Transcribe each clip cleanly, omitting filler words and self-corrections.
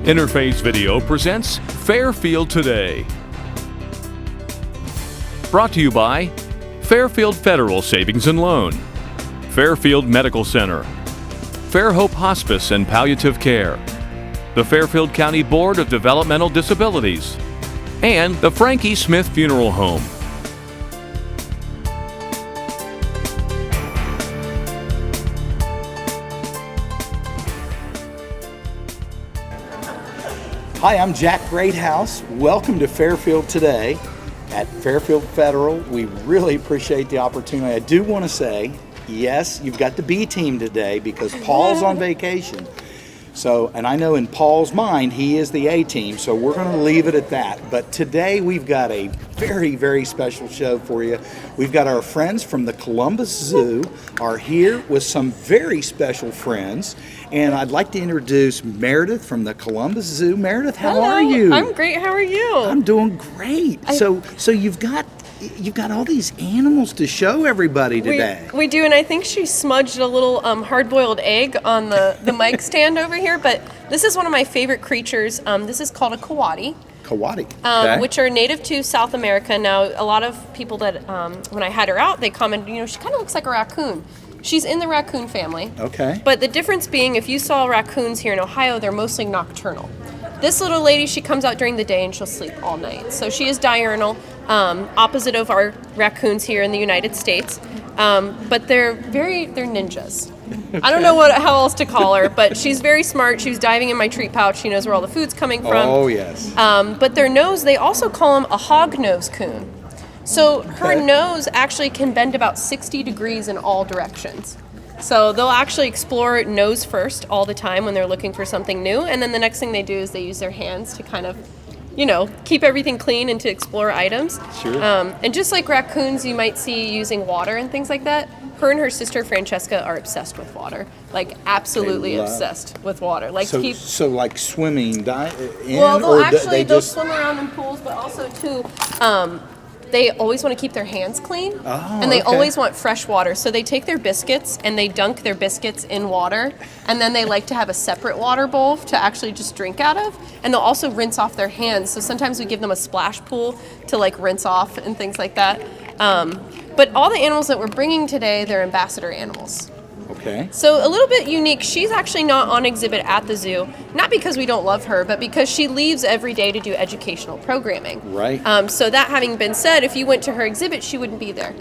Interface Video presents Fairfield Today. Brought to you by Fairfield Federal Savings and Loan, Fairfield Medical Center, Fairhope Hospice and Palliative Care, the Fairfield County Board of Developmental Disabilities, and the Frankie Smith Funeral Home. Hi, I'm Jack Greathouse. Welcome to Fairfield Today at Fairfield Federal. We really appreciate the opportunity. I do want to say, yes, you've got the B team today because Paul's on vacation. So, and I know in Paul's mind, he is the A team, so we're going to leave it at that. But today we've got a very, very special show for you. We've got our friends from the Columbus Zoo are here with some very special friends. And I'd like to introduce Meredith from the Columbus Zoo. Meredith, how are you? I'm great. How are you? I'm doing great. So you've got all these animals to show everybody today. We do, and I think she smudged a little hard-boiled egg on the mic stand over here, but this is one of my favorite creatures. This is called a coati. Coati, okay. Which are native to South America. Now, a lot of people that, when I had her out, they commented, she kind of looks like a raccoon. She's in the raccoon family. Okay. But the difference being, if you saw raccoons here in Ohio, they're mostly nocturnal. This little lady, she comes out during the day and she'll sleep all night. So she is diurnal, opposite of our raccoons here in the United States. But they're ninjas. Okay. I don't know how else to call her, but she's very smart. She was diving in my treat pouch. She knows where all the food's coming from. Oh, yes. But their nose, they also call them a hog-nosed coon. So her nose actually can bend about 60 degrees in all directions. So they'll actually explore nose first all the time when they're looking for something new. And then the next thing they do is they use their hands to kind of, keep everything clean and to explore items. Sure. And just like raccoons you might see using water and things like that, her and her sister Francesca are obsessed with water. Like absolutely obsessed with water. Like so like swimming, they'll swim around in pools, but also too, they always want to keep their hands clean, and they always want fresh water. So they take their biscuits and they dunk their biscuits in water, and then they like to have a separate water bowl to actually just drink out of. And they'll also rinse off their hands. So sometimes we give them a splash pool to like rinse off and things like that. But all the animals that we're bringing today, they're ambassador animals. Okay. So a little bit unique. She's actually not on exhibit at the zoo, not because we don't love her, but because she leaves every day to do educational programming. Right. So that having been said, if you went to her exhibit, she wouldn't be there.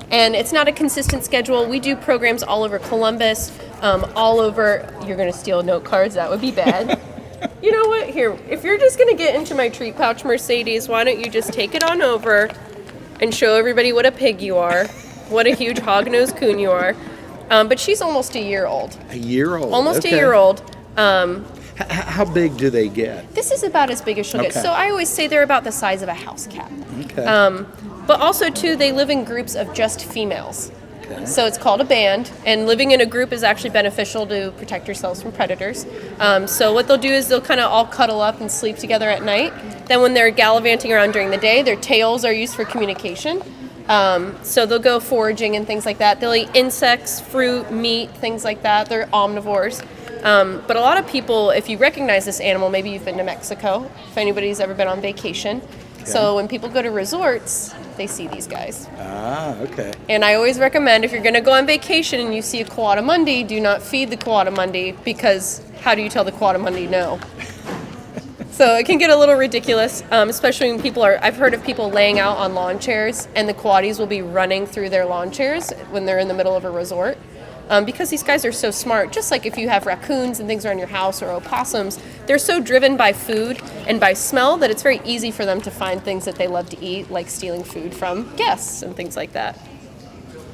And it's not a consistent schedule. We do programs all over Columbus, all over. You're going to steal note cards. That would be bad. You know what? Here, if you're just going to get into my treat pouch, Mercedes, why don't you just take it on over and show everybody what a pig you are, what a huge hog-nosed coon you are. But she's almost a year old. A year old? Almost a year old. How big do they get? This is about as big as she'll get. So I always say they're about the size of a house cat. Okay. But also, too, they live in groups of just females. Okay. So it's called a band, and living in a group is actually beneficial to protect yourselves from predators. So what they'll do is they'll kind of all cuddle up and sleep together at night. Then when they're gallivanting around during the day, their tails are used for communication. So they'll go foraging and things like that. They'll eat insects, fruit, meat, things like that. They're omnivores. But a lot of people, if you recognize this animal, maybe you've been to Mexico, if anybody's ever been on vacation. Okay. So when people go to resorts, they see these guys. Ah, okay. And I always recommend if you're going to go on vacation and you see a coatimundi, do not feed the coatimundi, because how do you tell the coatimundi no? So it can get a little ridiculous, especially when I've heard of people laying out on lawn chairs and the coatis will be running through their lawn chairs when they're in the middle of a resort. Because these guys are so smart, just like if you have raccoons and things around your house or opossums, they're so driven by food and by smell that it's very easy for them to find things that they love to eat, like stealing food from guests and things like that.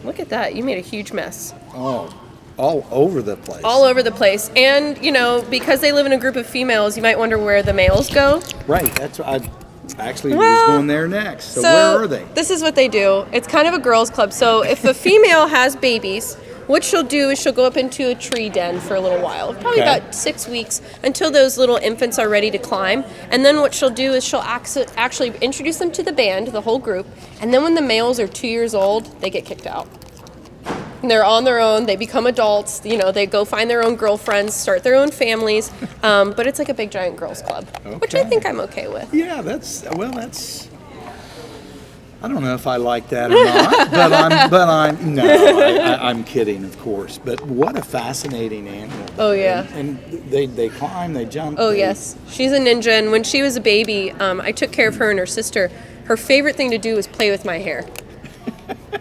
Look at that, you made a huge mess. Oh. All over the place. All over the place. And, because they live in a group of females, you might wonder where the males go. Right. That's what I actually was going there next. So where are they? This is what they do. It's kind of a girls' club. So if a female has babies, what she'll do is she'll go up into a tree den for a little while, probably about 6 weeks, until those little infants are ready to climb. And then what she'll do is she'll actually introduce them to the band, the whole group. And then when the males are 2 years old, they get kicked out. And they're on their own. They become adults. You know, they go find their own girlfriends, start their own families. But it's like a big giant girls club, which I think I'm okay with. Yeah, that's. I don't know if I like that or not, I'm kidding, of course. But what a fascinating animal. Oh, yeah. And they climb, they jump. Oh, yes. She's a ninja, and when she was a baby, I took care of her and her sister. Her favorite thing to do was play with my hair.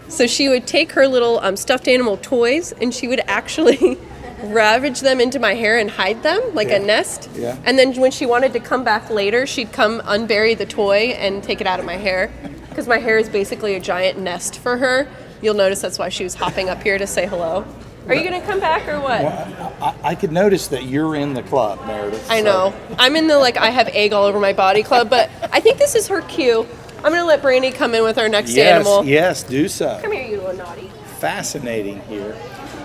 So she would take her little stuffed animal toys, and she would actually ravage them into my hair and hide them like a nest. Yeah. And then when she wanted to come back later, she'd come unbury the toy and take it out of my hair. Because my hair is basically a giant nest for her. You'll notice that's why she was hopping up here to say hello. Are you going to come back or what? Well, I could notice that you're in the club, Meredith. I know. I'm in the, I have egg all over my body club, but I think this is her cue. I'm going to let Brandy come in with our next animal. Yes, do so. Come here, you little naughty. Fascinating here.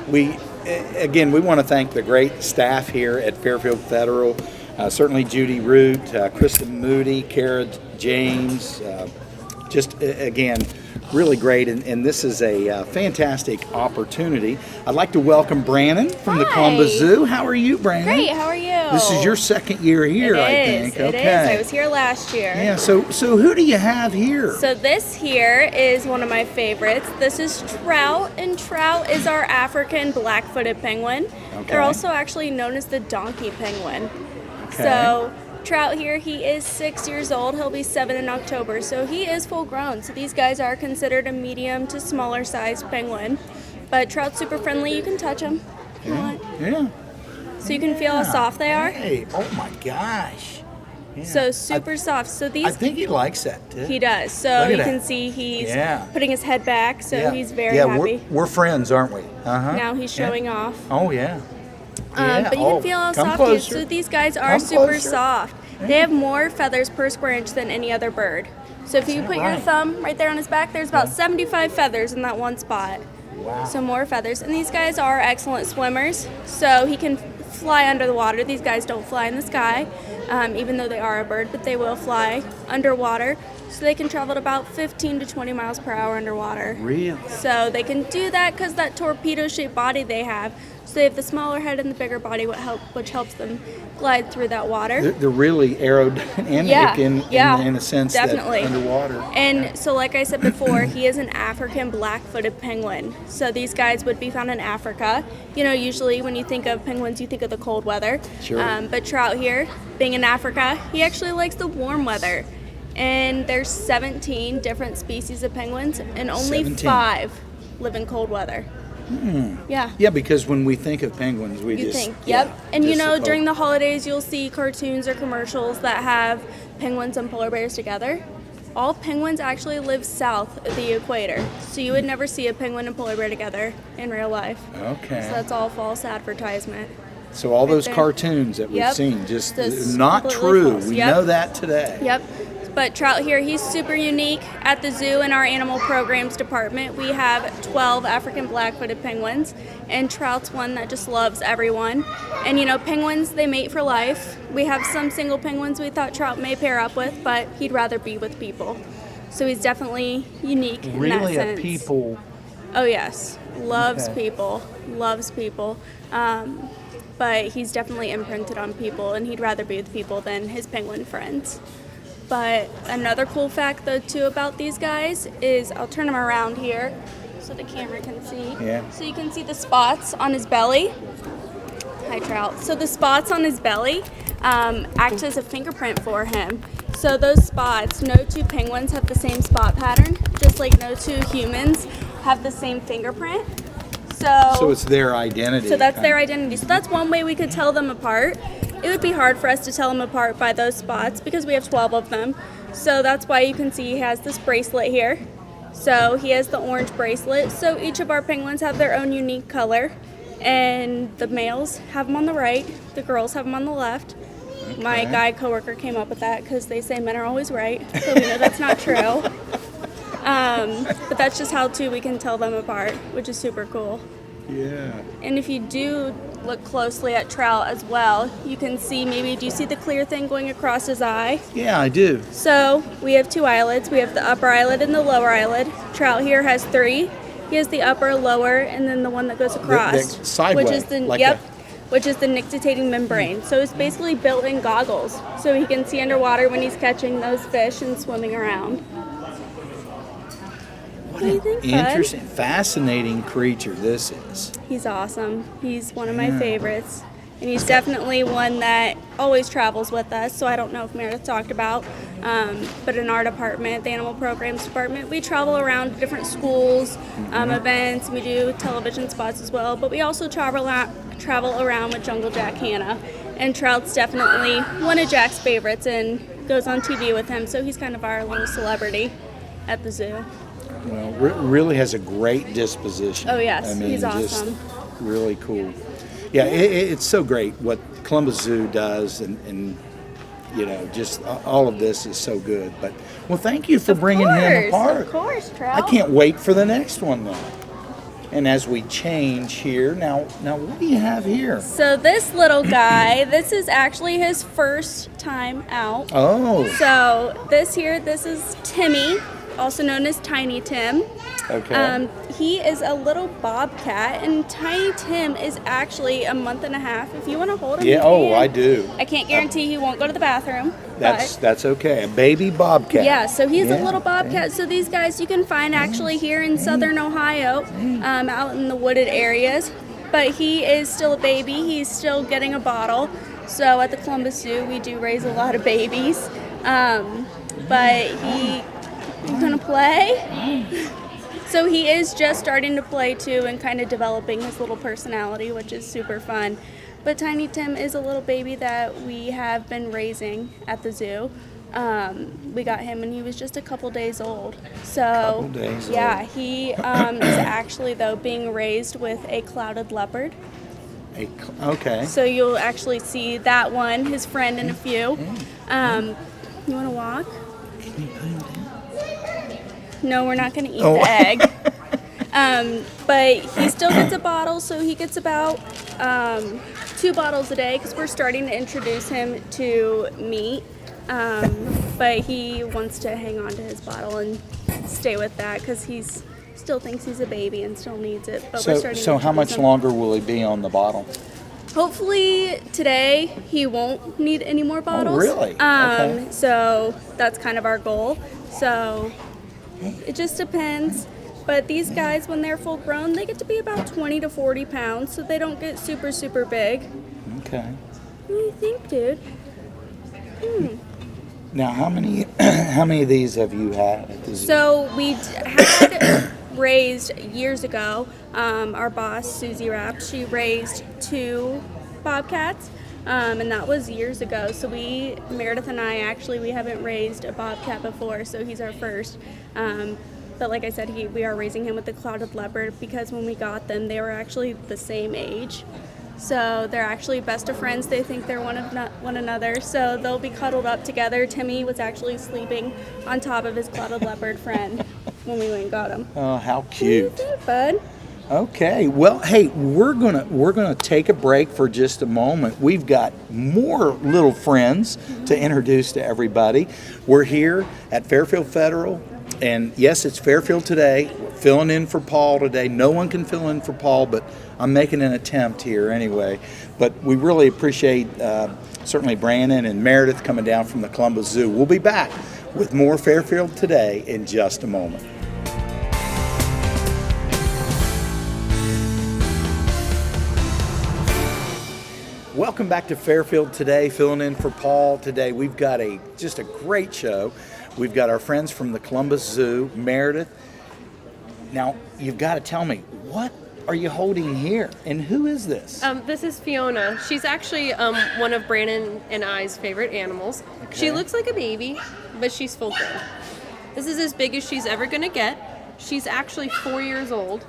We want to thank the great staff here at Fairfield Federal. Certainly Judy Root, Kristen Moody, Kara James, again, really great, and this is a fantastic opportunity. I'd like to welcome Brannon from the Columbus Zoo. How are you, Brannon? Great, how are you? This is your second year here, I think. It is. I was here last year. Yeah, so who do you have here? So this here is one of my favorites. This is Trout, and Trout is our African black-footed penguin. Okay. They're also actually known as the donkey penguin. Okay. So Trout here, he is 6 years old. He'll be 7 in October, so he is full grown. So these guys are considered a medium to smaller sized penguin. But Trout's super friendly. You can touch them if you want. Yeah. So you can feel how soft they are. Hey, oh my gosh. Yeah. So super soft. So these I think he likes that too. he does. So Look at you that. can see he's Yeah. putting his head back. So he's very yeah, happy. we're friends, aren't we? Uh-huh. Now he's showing off. Oh yeah. But you can feel how come soft he is. closer. So these guys are Come super closer. soft. They have more feathers per square inch than any other bird. So if you that put your right? thumb right there on his back, there's about 75 feathers in that one spot. Wow. So more feathers. And these guys are excellent swimmers. So he can fly under the water. These guys don't fly in the sky, even though they are a bird, but they will fly underwater. So they can travel at about 15 to 20 miles per hour underwater. Really? So they can do that because that torpedo-shaped body they have. So they have the smaller head and the bigger body, which helps them glide through that water. They're really aerodynamic in a sense definitely. that underwater. And so like I said before, he is an African black-footed penguin. So these guys would be found in Africa. You know, usually when you think of penguins, you think of the cold weather. Sure. But Trout here, being in Africa, he actually likes the warm weather. And there's 17 different species of penguins, and only 17. 5 live in cold weather. Yeah. Yeah, because when we think of penguins, we You just think, yep. And you just know, during the holidays, you'll see cartoons or commercials that have penguins and polar bears together. All penguins actually live south of the equator, so you would never see a penguin and polar bear together in real life. Okay. So that's all false advertisement. So all those there. cartoons that we've Yep. seen, just Just not completely true. false. We Yep. know that today. Yep. But Trout here, he's super unique. At the zoo in our animal programs department, we have 12 African black-footed penguins, and Trout's one that just loves everyone. And you know, penguins, they mate for life. We have some single penguins we thought Trout may pair up with, but he'd rather be with people. So he's definitely unique in that Really sense. a people. Oh yes, loves Okay. people, loves people. But he's definitely imprinted on people, and he'd rather be with people than his penguin friends. But another cool fact, though, too, about these guys is, I'll turn him around here so the camera can see. Yeah. So you can see the spots on his belly. Hi, Trout. So the spots on his belly act as a fingerprint for him. So those spots, no two penguins have the same spot pattern, just like no two humans have the same fingerprint. So it's their identity. So that's their identity. So that's one way we could tell them apart. It would be hard for us to tell them apart by those spots because we have 12 of them. So that's why you can see he has this bracelet here. So he has the orange bracelet. So each of our penguins have their own unique color. And the males have them on the right, the girls have them on the left. Okay. My guy coworker came up with that because they say men are always right. So we know that's not true. But that's just how, too, we can tell them apart, which is super cool. Yeah. And if you do look closely at Trout as well, you can see maybe, do you see the clear thing going across his eye? Yeah, I do. So we have 2 eyelids. We have the upper eyelid and the lower eyelid. Trout here has 3. He has the upper, lower, and then the one that goes across, sideways, which is the like which is the nictitating membrane. So it's basically built-in goggles, so he can see underwater when he's catching those fish and swimming around. What do you think, bud? Interesting, fascinating creature this is. He's awesome. He's one of my favorites. And he's definitely one that always travels with us, so I don't know if Meredith talked about, but in our department, the Animal Programs Department, we travel around to different schools, events, we do television spots as well, but we also travel around with Jungle Jack Hanna. And Trout's definitely one of Jack's favorites and goes on TV with him, so he's kind of our little celebrity at the zoo. Well, really has a great disposition. Oh, yes, I mean, he's just awesome. Really cool. Yeah, it's so great what Columbus Zoo does, and you know, just all of this is so good. But well, thank you for bringing him apart. Of course, Trout. I can't wait for the next one though. And as we change here, now what do you have here? So this little guy, this is actually his first time out. Oh. So this is Timmy, also known as Tiny Tim. Okay. He is a little bobcat, and Tiny Tim is actually a month and a half. If you want to hold him, Yeah. you Oh, can. I do. I can't guarantee he won't go to the bathroom. That's okay. A baby bobcat. Yeah, so he's a Yeah, little bobcat. So these guys you can find actually here in southern Ohio, out in the wooded areas. But he is still a baby. He's still getting a bottle. So at the Columbus Zoo, we do raise a lot of babies. But he's gonna play. So he is just starting to play too and kind of developing his little personality, which is super fun. But Tiny Tim is a little baby that we have been raising at the zoo. We got him when he was just a couple days old. So yeah, he is actually though being raised with a clouded leopard. Okay. So you'll actually see that one, his friend, and a few. You want to walk? No, we're not going to eat the egg. But he still gets a bottle, so he gets about 2 bottles a day because we're starting to introduce him to meat. But he wants to hang on to his bottle and stay with that because he still thinks he's a baby and still needs it. But we're starting so to how much introduce him. longer will he be on the bottle? Hopefully today he won't need any more bottles. Oh, really? Okay. So that's kind of our goal. So it just depends. But these guys, when they're full grown, they get to be about 20 to 40 pounds, so they don't get super, super big. Okay. What do you think, dude? Now, how many of these have you had at the zoo? So we had raised years ago. Our boss, Susie Rapp, she raised 2 bobcats, and that was years ago. So Meredith and I, actually, we haven't raised a bobcat before, so he's our first. But like I said, we are raising him with the clouded leopard because when we got them, they were actually the same age. So they're actually best of friends. They think they're one another. So they'll be cuddled up together. Timmy was actually sleeping on top of his clouded leopard friend when we went and got him. Oh, how cute. What do you think, bud? Okay. Well, hey, we're gonna take a break for just a moment. We've got more little friends to introduce to everybody. We're here at Fairfield Federal. And yes, it's Fairfield today. We're filling in for Paul today. No one can fill in for Paul, but I'm making an attempt here anyway. But we really appreciate certainly Brandon and Meredith coming down from the Columbus Zoo. We'll be back with more Fairfield today in just a moment. Welcome back to Fairfield today, filling in for Paul today. We've got just a great show. We've got our friends from the Columbus Zoo, Meredith. Now, you've got to tell me, what are you holding here? And who is this? This is Fiona. She's actually one of Brandon and I's favorite animals. Okay. She looks like a baby, but she's full grown. This is as big as she's ever going to get. She's actually 4 years old.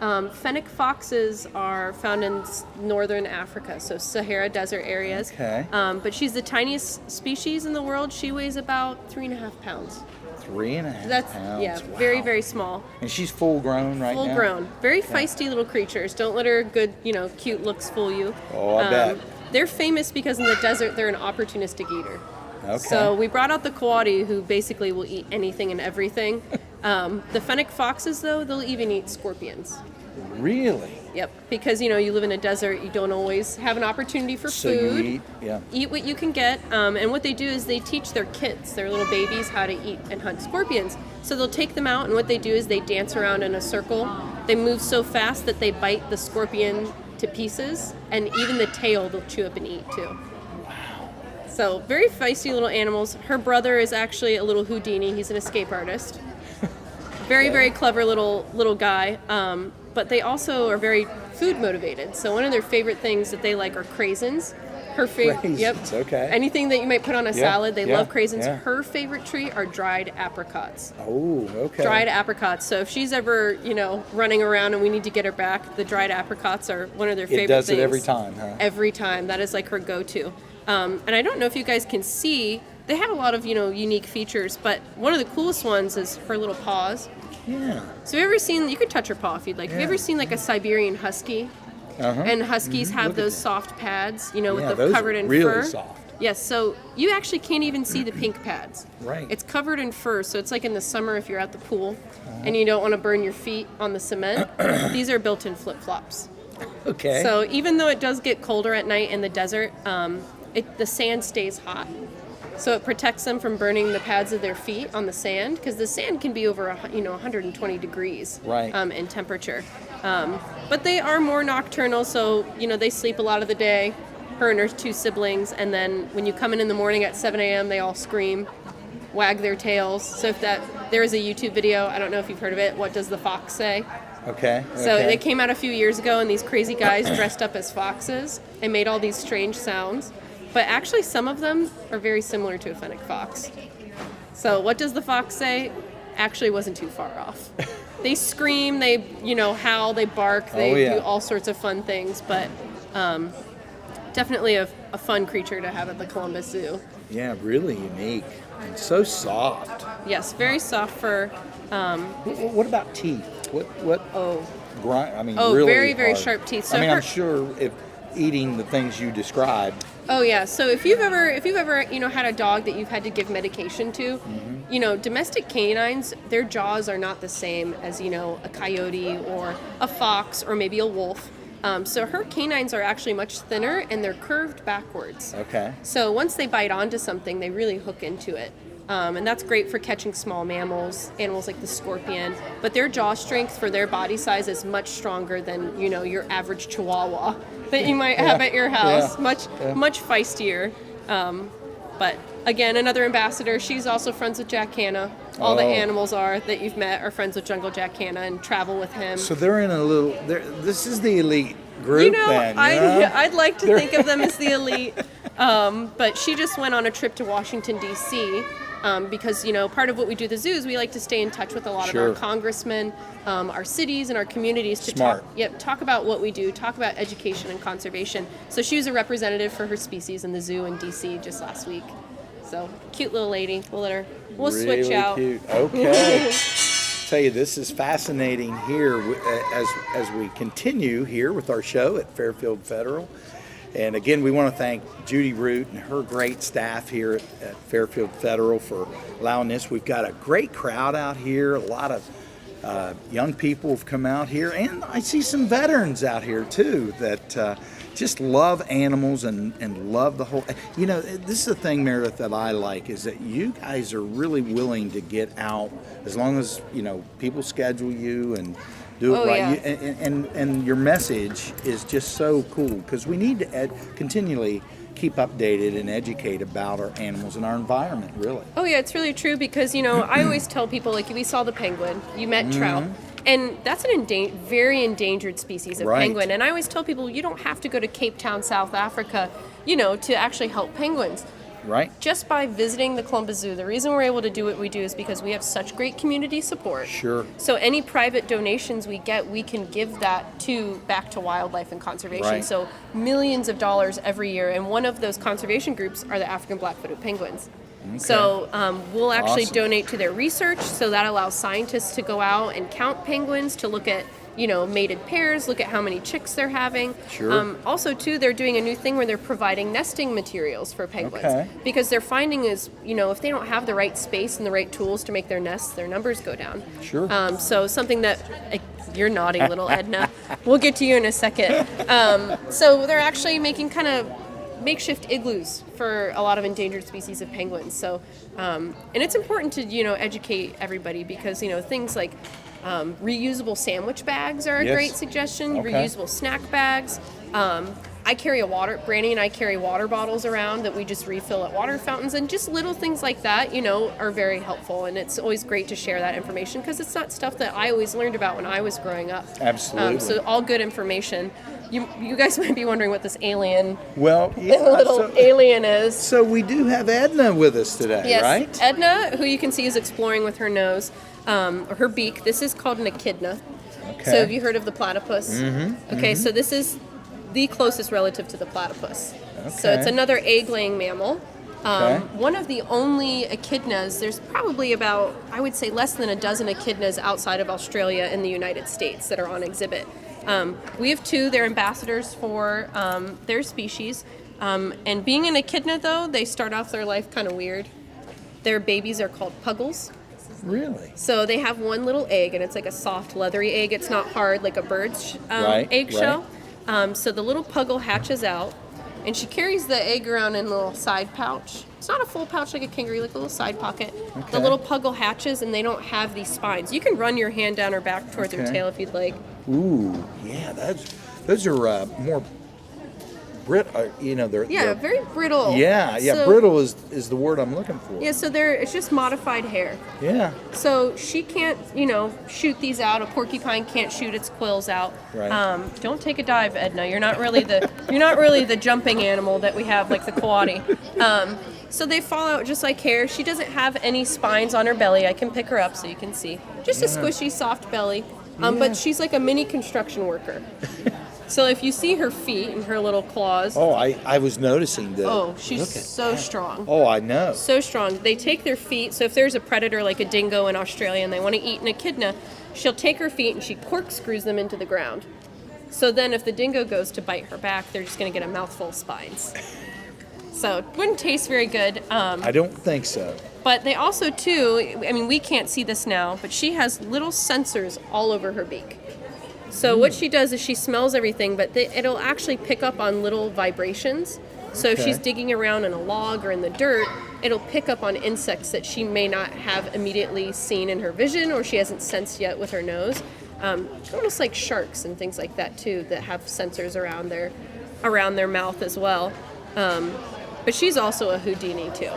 Fennec foxes are found in northern Africa, so Sahara Desert areas. Okay. But she's the tiniest species in the world. She weighs about 3.5 pounds. 3.5 pounds. Yeah, Wow. very, very small. And she's full grown right now? Full grown. Very feisty little creatures. Don't let her good, cute looks fool you. Oh, I bet. They're famous because in the desert they're an opportunistic eater. Okay. So we brought out the coati, who basically will eat anything and everything. The fennec foxes, though, they'll even eat scorpions. Really? Yep, because you live in a desert, you don't always have an opportunity for So food. you Eat what you can get, and what they do is they teach their kids, their little babies, how to eat and hunt scorpions. So they'll take them out, and what they do is they dance around in a circle. They move so fast that they bite the scorpion to pieces, and even the tail they'll chew up and eat too. Wow. So very feisty little animals. Her brother is actually a little Houdini. He's an escape artist. Very, very clever little guy. But they also are very food motivated. So one of their favorite things that they like are craisins. Her favorite, Craisins, okay. Anything that you might put on a salad, they love craisins. Yeah. Her favorite treat are dried apricots. Oh, okay. Dried apricots. So if she's ever, running around and we need to get her back, the dried apricots are one of their favorite things. It does it every time, huh? Every time. That is like her go-to. And I don't know if you guys can see, they have a lot of, unique features, but one of the coolest ones is her little paws. Yeah. So have you ever seen, you could touch her paw if you'd like. Have you Yeah. ever seen like a Siberian husky? Uh-huh. And huskies have Look at those that. soft pads, with the those covered are in really fur. soft. Yes, so you actually can't even see the pink pads. Right. It's covered in fur, so it's like in the summer if you're at the pool and you don't want to burn your feet on the cement. These are built-in flip-flops. Okay. So even though it does get colder at night in the desert, the sand stays hot. So it protects them from burning the pads of their feet on the sand, because the sand can be over 120 degrees Right. In temperature. But they are more nocturnal, so they sleep a lot of the day. Her and her two siblings, and then when you come in the morning at 7 a.m., they all scream, wag their tails. So there is a YouTube video. I don't know if you've heard of it. What does the fox say? Okay. So it came out a few years ago, and these crazy guys dressed up as foxes and made all these strange sounds. But actually, some of them are very similar to a fennec fox. So what does the fox say? Actually wasn't too far off. They scream, they howl, they bark, they do all sorts of fun things. But definitely a fun creature to have at the Columbus Zoo. Yeah, really unique and so soft. Yes, very soft fur. What about teeth? What? Oh, Grind. I mean, Oh, really very, very hard. sharp teeth. So I mean, her- I'm sure if eating the things you described. Oh yeah. So if you've ever had a dog that you've had to give medication to, domestic canines, their jaws are not the same as a coyote or a fox or maybe a wolf. So her canines are actually much thinner and they're curved backwards. Okay. So once they bite onto something, they really hook into it. And that's great for catching small mammals, animals like the scorpion. But their jaw strength for their body size is much stronger than, your average Chihuahua that you might have at your house. Yeah. Much feistier. But again, another ambassador. She's also friends with Jack Hanna. All the animals that you've met are friends with Jungle Jack Hanna and travel with him. So they're in a little. This is the elite group. Then, I'd like to think of them as the elite. But she just went on a trip to Washington, D.C., because, part of what we do at the zoo is we like to stay in touch with a lot of our congressmen, our cities and our communities to talk about what we do, talk about education and conservation. So she was a representative for her species in the zoo in D.C. just last week. So cute little lady. We'll really switch out. Cute. Okay. Tell you, this is fascinating here as we continue here with our show at Fairfield Federal. And again, we want to thank Judy Root and her great staff here at Fairfield Federal for allowing this. We've got a great crowd out here. A lot of young people have come out here, and I see some veterans out here too that just love animals and love the whole. This is the thing, Meredith, that I like is that you guys are really willing to get out as long as people schedule you and do it right. Yeah. And your message is just so cool because we need to continually keep updated and educate about our animals and our environment, really. Oh yeah, it's really true because I always tell people, like, we saw the penguin, you met trout, and that's an very endangered species of penguin. And I always tell people you don't have to go to Cape Town, South Africa, to actually help penguins. Right. Just by visiting the Columbus Zoo. The reason we're able to do what we do is because we have such great community support. Sure. So any private donations we get, we can give that back to wildlife and conservation. Right. So millions of dollars every year, and one of those conservation groups are the African black-footed penguins. Okay. So we'll actually donate to their research, so that allows scientists to go out and count penguins, to look at mated pairs, look at how many chicks they're having. Sure. Also, too, they're doing a new thing where they're providing nesting materials for penguins. Okay. Because they're finding is, if they don't have the right space and the right tools to make their nests, their numbers go down. Sure. So something that, you're naughty, little Edna. We'll get to you in a second. So they're actually making kind of makeshift igloos for a lot of endangered species of penguins. So, and it's important to, educate everybody because, things like reusable sandwich bags are a Yes. great suggestion. Okay. Reusable snack bags. Brandy and I carry water bottles around that we just refill at water fountains, and just little things like that, are very helpful. And it's always great to share that information because it's not stuff that I always learned about when I was growing up. Absolutely. So all good information. You guys might be wondering what this alien, Well, yeah. little alien is. So we do have Edna with us today, Yes, right? Edna, who you can see is exploring with her nose, or her beak. This is called an echidna. Okay. So have you heard of the platypus? Mm-hmm. Okay, so this is the closest relative to the platypus. So it's Okay. another egg-laying mammal. Okay. One of the only echidnas, there's probably about, I would say, less than a dozen echidnas outside of Australia and the United States that are on exhibit. We have two, they're ambassadors for their species. And being an echidna, though, they start off their life kind of weird. Their babies are called puggles. Really? So they have one little egg, and it's like a soft, leathery egg. It's not hard like a bird's Right, eggshell. So the little puggle hatches out, and she carries the egg around in a little side pouch. It's not a full pouch like a kangaroo, like a little side pocket. Okay. The little puggle hatches, and they don't have these spines. You can run your hand down her back towards her Okay. tail if you'd like. Ooh, yeah. Those are more brittle. They're Very brittle. Yeah. So- Brittle is the word I'm looking for. Yeah, so it's just modified hair. Yeah. So she can't, shoot these out. A porcupine can't shoot its quills out. Right. Don't take a dive, Edna. You're not really the jumping animal that we have, like the coati. So they fall out just like hair. She doesn't have any spines on her belly. I can pick her up so you can see. Just a squishy, soft belly. But she's like a mini construction worker. So if you see her feet and her little claws, Oh, I was noticing that. oh, she's Look at so that. strong. Oh, I know. So strong. They take their feet. So if there's a predator like a dingo in Australia and they want to eat an echidna, she'll take her feet and she corkscrews them into the ground. So then if the dingo goes to bite her back, they're just going to get a mouthful of spines. So it wouldn't taste very good. I don't think so. But they also, too, we can't see this now, but she has little sensors all over her beak. So what she does is she smells everything, but it'll actually pick up on little vibrations. So if Okay. she's digging around in a log or in the dirt, it'll pick up on insects that she may not have immediately seen in her vision or she hasn't sensed yet with her nose. Almost like sharks and things like that, too, that have sensors around their mouth as well. But she's also a Houdini, too.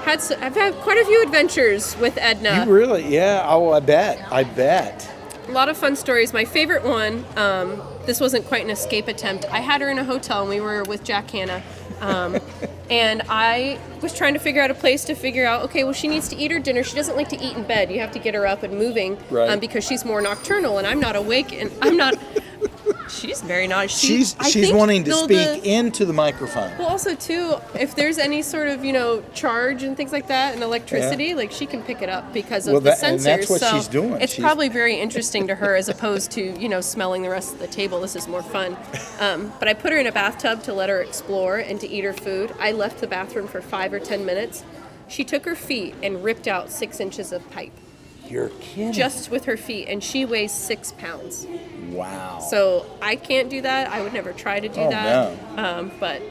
I've had quite a few adventures with Edna. You really? Yeah. Oh, I bet. A lot of fun stories. My favorite one, this wasn't quite an escape attempt. I had her in a hotel and we were with Jack Hanna. And I was trying to figure out a place to figure out, okay, well, she needs to eat her dinner. She doesn't like to eat in bed. You have to get her up and moving Right. because she's more nocturnal and I'm not awake and I'm not. She's very naughty. She's I think wanting to though speak into the microphone. Well, also, too, if there's any sort of, charge and things like that and electricity, like she can pick it up because of Well, the that- sensors. and that's what so she's doing. It's She's- probably very interesting to her as opposed to, smelling the rest of the table. This is more fun. But I put her in a bathtub to let her explore and to eat her food. I left the bathroom for 5 or 10 minutes. She took her feet and ripped out 6 inches of pipe You're kidding. just with her feet, and she weighs 6 pounds. Wow. So I can't do that. I would never try to do Oh, that. But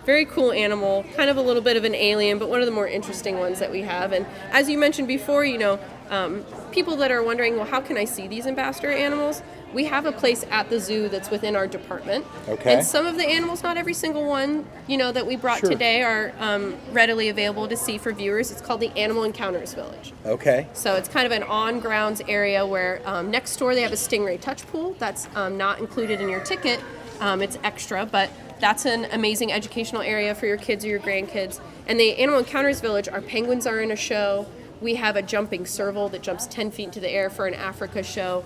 very cool animal, kind of a little bit of an alien, but one of the more interesting ones that we have. And as you mentioned before, people that are wondering, well, how can I see these ambassador animals? We have a place at the zoo that's within our department. Okay. And some of the animals, not every single one, that we brought Sure. today are readily available to see for viewers. It's called the Animal Encounters Village. Okay. So it's kind of an on-grounds area where next door they have a stingray touch pool. That's not included in your ticket. It's extra, but that's an amazing educational area for your kids or your grandkids. And the Animal Encounters Village, our penguins are in a show. We have a jumping serval that jumps 10 feet into the air for an Africa show.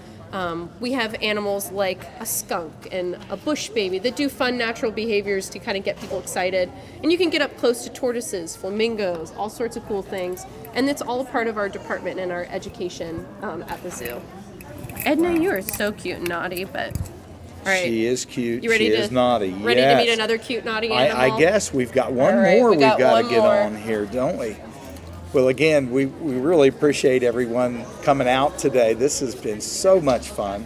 We have animals like a skunk and a bush baby that do fun natural behaviors to kind of get people excited. And you can get up close to tortoises, flamingos, all sorts of cool things. And it's all a part of our department and our education at the zoo. Edna, you are so cute and naughty, but all right. She is cute. You ready she to is naughty. Ready yes. to meet another cute naughty animal? I guess we've got one All right, more we got we've got to one get more. on here, don't we? Well, again, we really appreciate everyone coming out today. This has been so much fun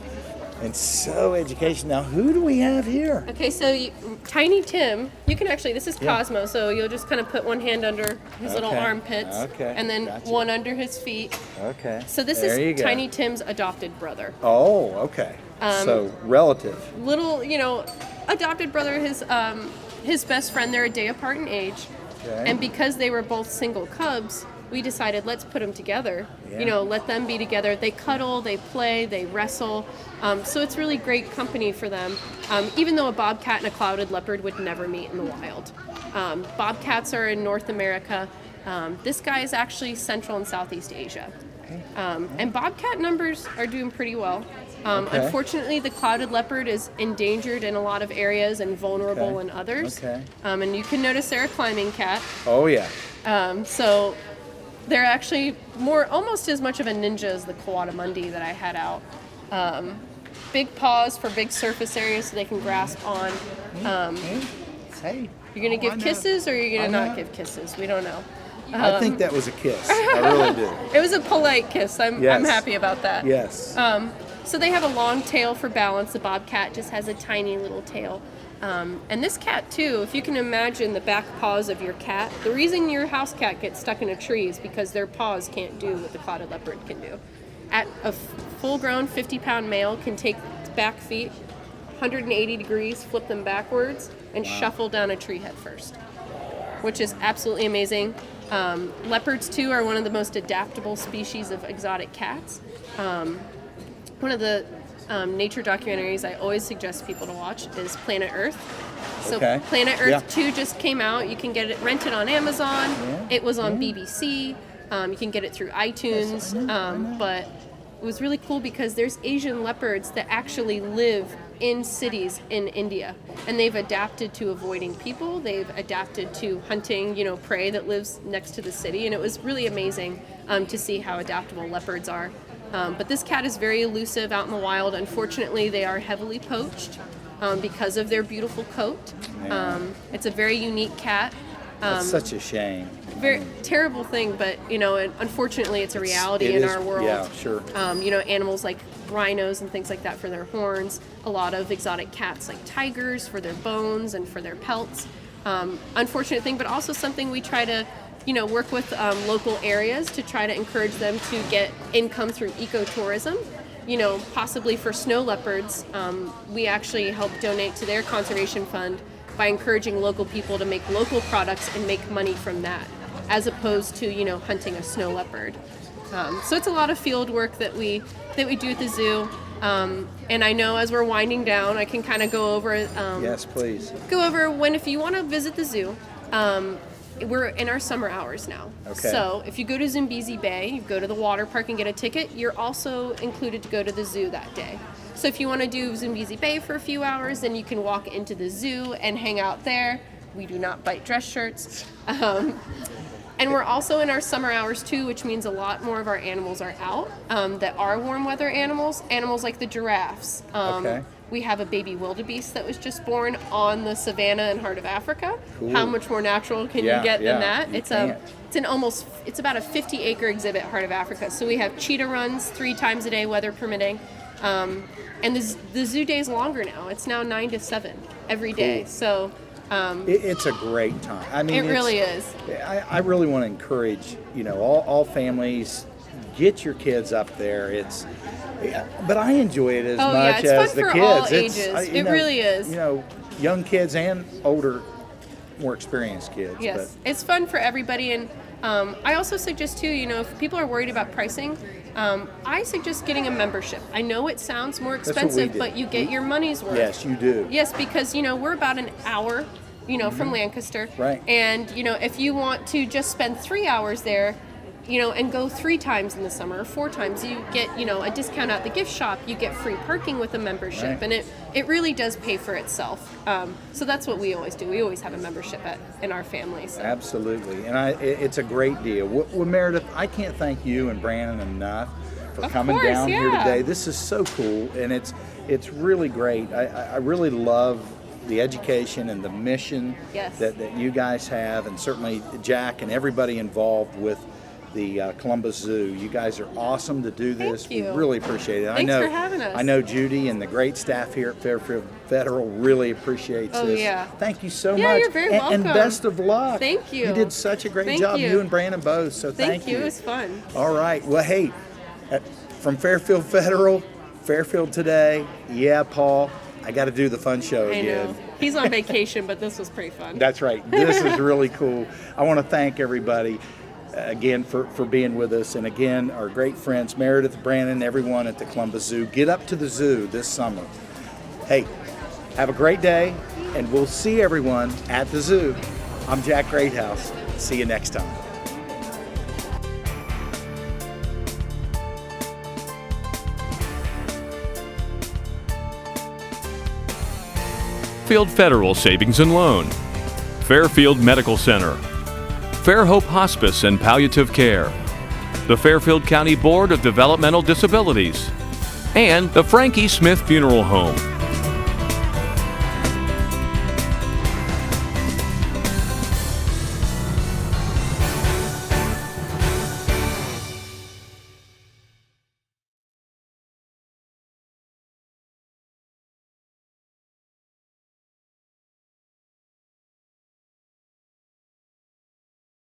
and so educational. Now, who do we have here? Okay, so Tiny Tim, you can actually, this is Yeah. Cosmo, so you'll just kind of put one hand under his little Okay. armpits, Okay, and then gotcha. one under his feet. Okay. So this There you is go. Tiny Tim's adopted brother. Oh, okay. So relative. Little, adopted brother, his best friend, they're a day apart in age. Okay. And because they were both single cubs, we decided let's put them together. Yeah. Let them be together. They cuddle, they play, they wrestle. So it's really great company for them. Even though a bobcat and a clouded leopard would never meet in the wild. Bobcats are in North America. This guy is actually Central and Southeast Asia. And bobcat numbers are doing pretty well. Okay. Unfortunately, the clouded leopard is endangered in a lot of areas and vulnerable Okay. in others. Okay. And you can notice they're a climbing cat. Oh, yeah. So they're actually almost as much of a ninja as the coatimundi that I had out. Big paws for big surface areas so they can grasp on. Hey. You're going to I give know. kisses or you're going to I not know. give kisses? We don't know. I think that was a kiss. I really do. It was a polite kiss. I'm Yes. happy about that. Yes. So they have a long tail for balance. The bobcat just has a tiny little tail. And this cat too, if you can imagine the back paws of your cat, the reason your house cat gets stuck in a tree is because their paws can't do what the clouded leopard can do. A full-grown 50-pound male can take its back feet 180 degrees, flip them backwards, and shuffle down a tree head first, which is absolutely amazing. Leopards too are one of the most adaptable species of exotic cats. One of the nature documentaries I always suggest people to watch is Planet Earth. So Okay. Planet Earth Yeah. 2 just came out. You can get it rented on Amazon. Yeah. It was on BBC. You can get it through iTunes. But it was really cool because there's Asian leopards that actually live in cities in India. And they've adapted to avoiding people. They've adapted to hunting, prey that lives next to the city. And it was really amazing to see how adaptable leopards are. But this cat is very elusive out in the wild. Unfortunately, they are heavily poached because of their beautiful coat. It's a very unique cat. That's such a shame. Very terrible thing, but and unfortunately, it's a reality It in is- our world. Yeah, sure. Animals like rhinos and things like that for their horns. A lot of exotic cats like tigers for their bones and for their pelts. Unfortunate thing, but also something we try to work with local areas to try to encourage them to get income through ecotourism. Possibly for snow leopards, we actually help donate to their conservation fund by encouraging local people to make local products and make money from that, as opposed to hunting a snow leopard. So it's a lot of field work that we do at the zoo. And I know as we're winding down, I can kind of go over Yes, please. if you want to visit the zoo. We're in our summer hours now. Okay. So if you go to Zambezi Bay, you go to the water park and get a ticket, you're also included to go to the zoo that day. So if you want to do Zambezi Bay for a few hours, then you can walk into the zoo and hang out there. We do not bite dress shirts. And we're also in our summer hours too, which means a lot more of our animals are out that are warm weather animals like the giraffes. Okay. We have a baby wildebeest that was just born on the savannah and heart of Africa. Cool. How much more natural can Yeah, you get yeah, than that? you It's about a 50-acre exhibit, Heart of Africa. So we have cheetah runs 3 times a day, weather permitting. And the zoo day is longer now. It's now 9 to 7 every day. Cool. So It's a great time. I mean, it really is. I really want to encourage, all families, get your kids up there. But I enjoy it as much it's as fun the for kids. all ages. It really is. Young kids and older, more experienced kids. Yes, it's fun for everybody, and I also suggest too, if people are worried about pricing, I suggest getting a membership. I know it sounds more what we expensive, do. but you get your money's worth. Yes, you do. Yes, because we're about an hour, from Lancaster, Right. And if you want to just spend 3 hours there, and go 3 times in the summer or 4 times, you get a discount at the gift shop. You get free parking with a membership, Right. and it really does pay for itself. So that's what we always do. We always have a membership in our family. So. Absolutely, and it's a great deal. Well, Meredith, I can't thank you and Brandon enough for Of coming course, down here yeah. today. This is so cool, and it's really great. I really love the education and the mission Yes. that you guys have, and certainly Jack and everybody involved with the Columbus Zoo. You guys are awesome to do this. Thank you. We really appreciate it. Thanks for having us. I know Judy and the great staff here at Fairfield Federal really appreciates Oh, this. yeah. Thank you so Yeah, much. you're very And welcome. best of luck. Thank you. You did such a great Thank job, you. you and Brandon both. So thank you. It was fun. All right. Well, hey, from Fairfield Federal, Fairfield Today. Yeah, Paul, I got to do the fun show I again. know. He's on vacation, but this was pretty fun. That's right. This is really cool. I want to thank everybody again for being with us. And again, our great friends, Meredith, Brandon, everyone at the Columbus Zoo. Get up to the zoo this summer. Hey, have a great day, and we'll see everyone at the zoo. I'm Jack Greathouse. See you next time. Fairfield Federal Savings and Loan, Fairfield Medical Center, Fairhope Hospice and Palliative Care, the Fairfield County Board of Developmental Disabilities, and the Frankie Smith Funeral Home.